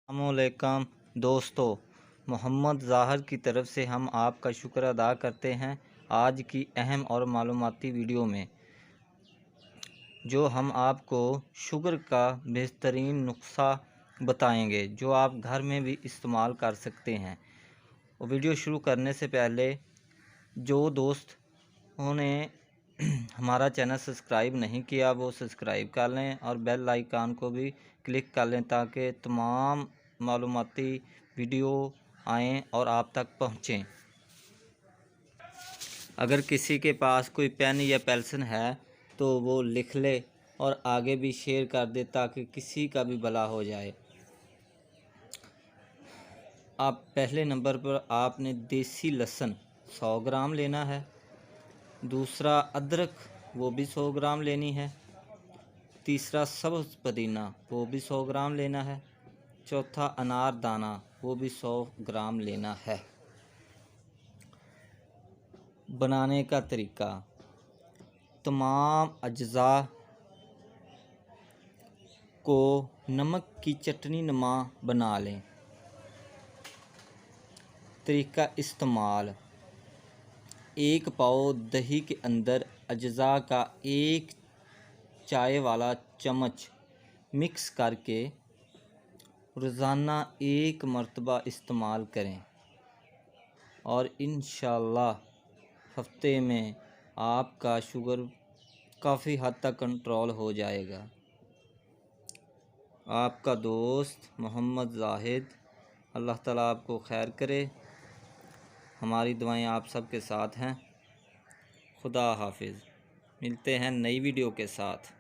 अस्सलामुअलैकुम दोस्तों, मोहम्मद ज़ाहिर की तरफ से हम आपका शुक्र अदा करते हैं। आज की अहम और मालूमाती वीडियो में जो हम आपको शुगर का बेहतरीन नुस्खा बताएंगे जो आप घर में भी इस्तेमाल कर सकते हैं। और वीडियो शुरू करने से पहले जो दोस्त उन्होंने हमारा चैनल सब्सक्राइब नहीं किया वो सब्सक्राइब कर लें और बेल आइकन को भी क्लिक कर लें ताकि तमाम मालूमाती वीडियो आएँ और आप तक पहुँचें। अगर किसी के पास कोई पेन या पेंसिल है तो वो लिख ले और आगे भी शेयर कर दे ताकि किसी का भी भला हो जाए। आप पहले नंबर पर आपने देसी लहसुन 100 ग्राम लेना है। दूसरा अदरक वो भी 100 ग्राम लेनी है। तीसरा सब्ज़ पुदीना वो भी 100 ग्राम लेना है। चौथा अनार दाना वो भी 100 ग्राम लेना है। बनाने का तरीका, तमाम अज्जा को नमक की चटनी नुमा बना लें। तरीका इस्तेमाल, 1 पाव दही के अंदर अज्जा का 1 चाय वाला चम्मच मिक्स करके रोज़ाना 1 मरतबा इस्तेमाल करें और इंशाअल्लाह हफ्ते में आपका शुगर काफ़ी हद तक कंट्रोल हो जाएगा। आपका दोस्त मोहम्मद ज़ाहिद, अल्लाह ताला आपको खैर करे। हमारी दुआएं आप सब के साथ हैं। खुदा हाफिज़। मिलते हैं नई वीडियो के साथ।